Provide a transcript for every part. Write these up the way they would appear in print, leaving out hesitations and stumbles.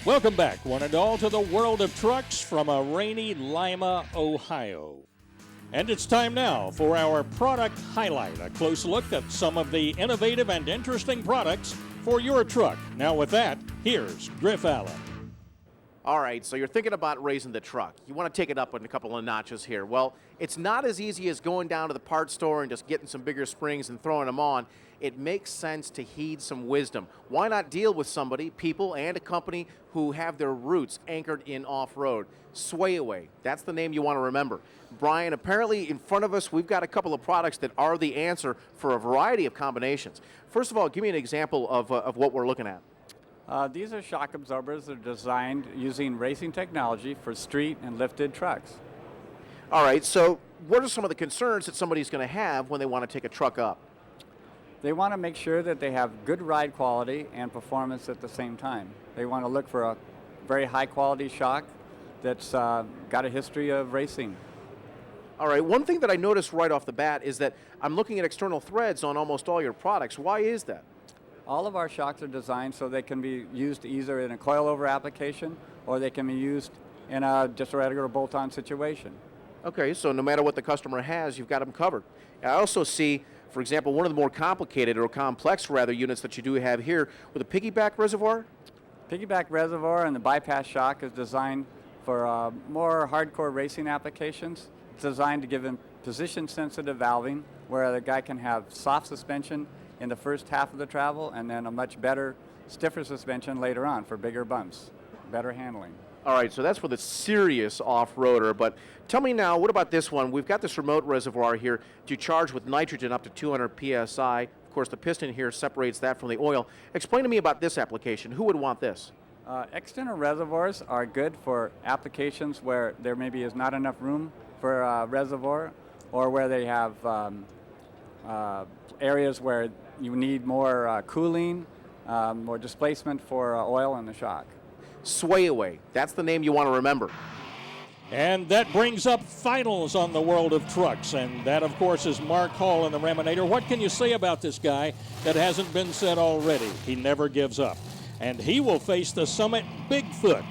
Welcome back, one and all, to the world of trucks from a rainy Lima, Ohio. And it's time now for our product highlight, a close look at some of the innovative and interesting products for your truck. Now with that, here's Griff Allen. All right, so you're thinking about raising the truck. You want to take it up in a couple of notches here. Well, it's not as easy as going down to the parts store and just getting some bigger springs and throwing them on. It makes sense to heed some wisdom. Why not deal with somebody, people, and a company who have their roots anchored in off-road? Sway Away, that's the name you want to remember. Brian, apparently in front of us, we've got a couple of products that are the answer for a variety of combinations. First of all, give me an example of what we're looking at. These are shock absorbers that are designed using racing technology for street and lifted trucks. All right, so what are some of the concerns that somebody's going to have when they want to take a truck up? They want to make sure that they have good ride quality and performance at the same time. They want to look for a very high quality shock that's got a history of racing. All right, one thing that I noticed right off the bat is that I'm looking at external threads on almost all your products. Why is that? All of our shocks are designed so they can be used either in a coilover application or they can be used in just a regular bolt-on situation. Okay, so no matter what the customer has, you've got them covered. I also see, for example, one of the more complicated or complex rather units that you do have here with a piggyback reservoir. Piggyback reservoir and the bypass shock is designed for more hardcore racing applications. It's designed to give them position-sensitive valving where the guy can have soft suspension in the first half of the travel and then a much better, stiffer suspension later on for bigger bumps, better handling. All right, so that's for the serious off-roader, but tell me now, what about this one? We've got this remote reservoir here to charge with nitrogen up to 200 PSI. Of course, the piston here separates that from the oil. Explain to me about this application. Who would want this? External reservoirs are good for applications where there maybe is not enough room for a reservoir or where they have areas where you need more cooling, more displacement for oil in the shock. Sway Away, that's the name you want to remember. And that brings up finals on the world of trucks, and that, of course, is Mark Hall in the Raminator. What can you say about this guy that hasn't been said already? He never gives up. And he will face the Summit Bigfoot,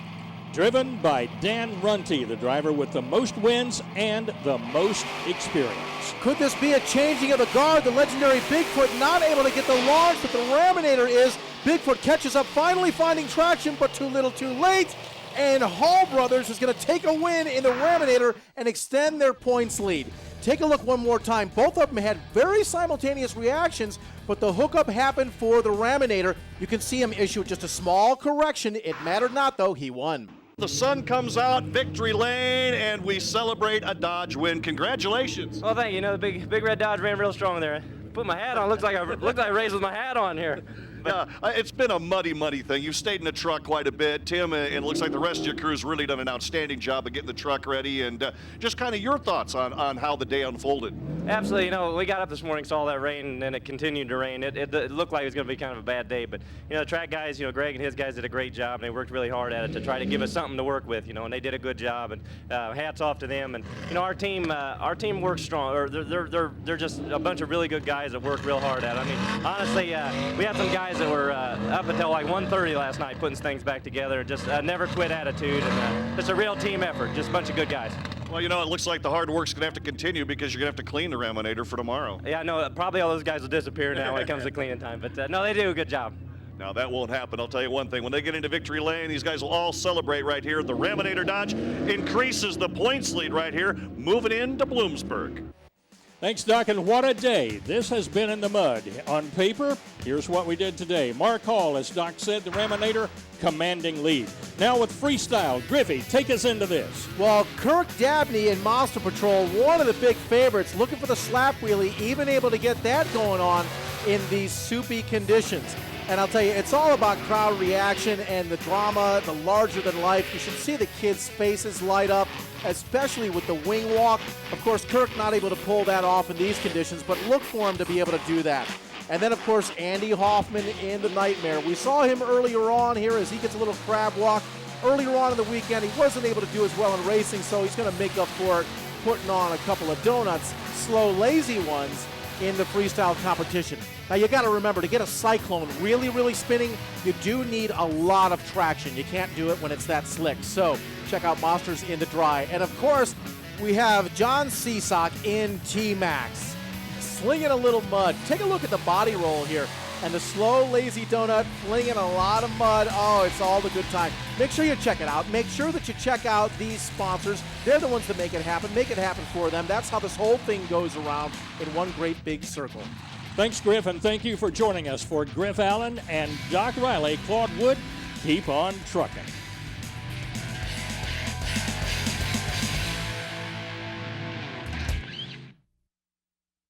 driven by Dan Runty, the driver with the most wins and the most experience. Could this be a changing of the guard? The legendary Bigfoot not able to get the launch, but the Raminator is. Bigfoot catches up, finally finding traction, but too little too late. And Hall Brothers is going to take a win in the Raminator and extend their points lead. Take a look one more time. Both of them had very simultaneous reactions, but the hookup happened for the Raminator. You can see him issue just a small correction. It mattered not, though. He won. The sun comes out, victory lane, and we celebrate a Dodge win. Congratulations. Well, thank you. You know, the big red Dodge ran real strong there. Put my hat on. Looks like I raced with my hat on here. Yeah, it's been a muddy thing. You've stayed in the truck quite a bit, Tim, and it looks like the rest of your crew's really done an outstanding job of getting the truck ready. And just kind of your thoughts on how the day unfolded. Absolutely. You know, we got up this morning, saw that rain, and then it continued to rain. It looked like it was going to be kind of a bad day, but you know, the track guys, you know, Greg and his guys did a great job, and they worked really hard at it to try to give us something to work with. You know, and they did a good job, and hats off to them. And you know, our team works strong. Or they're just a bunch of really good guys that work real hard at it. I mean, honestly, we had some guys that were up until like 1:30 last night putting things back together. Just never quit attitude, and it's a real team effort. Just a bunch of good guys. Well, you know, it looks like the hard work's going to have to continue because you're going to have to clean the Raminator for tomorrow. Yeah, I know. Probably all those guys will disappear now when it comes to cleaning time. But no, they do a good job. Now, that won't happen. I'll tell you one thing. When they get into victory lane, these guys will all celebrate right here. The Raminator Dodge increases the points lead right here, moving into Bloomsburg. Thanks, Doc, and what a day this has been in the mud. On paper, here's what we did today. Mark Hall, as Doc said, the Raminator, commanding lead. Now with freestyle, Griffey, take us into this. Well, Kirk Dabney in Monster Patrol, one of the big favorites, looking for the slap wheelie, even able to get that going on in these soupy conditions. And I'll tell you, it's all about crowd reaction and the drama, the larger than life. You should see the kids' faces light up, especially with the wing walk. Of course, Kirk not able to pull that off in these conditions, but look for him to be able to do that. And then, of course, Andy Hoffman in the Nitemare. We saw him earlier on here as he gets a little crab walk. Earlier on in the weekend, he wasn't able to do as well in racing, so he's going to make up for it, putting on a couple of donuts, slow, lazy ones. in the freestyle competition. Now you got to remember, to get a Cyclone really, really spinning, you do need a lot of traction. You can't do it when it's that slick. So check out Monsters in the Dry. And of course, we have John Seasock in T-Max, slinging a little mud. Take a look at the body roll here. And the slow, lazy donut flinging a lot of mud. Oh, it's all the good time. Make sure you check it out. Make sure that you check out these sponsors. They're the ones that make it happen. Make it happen for them. That's how this whole thing goes around in one great big circle. Thanks, Griff, and thank you for joining us. For Griff Allen and Doc Riley, Claude Wood, keep on trucking.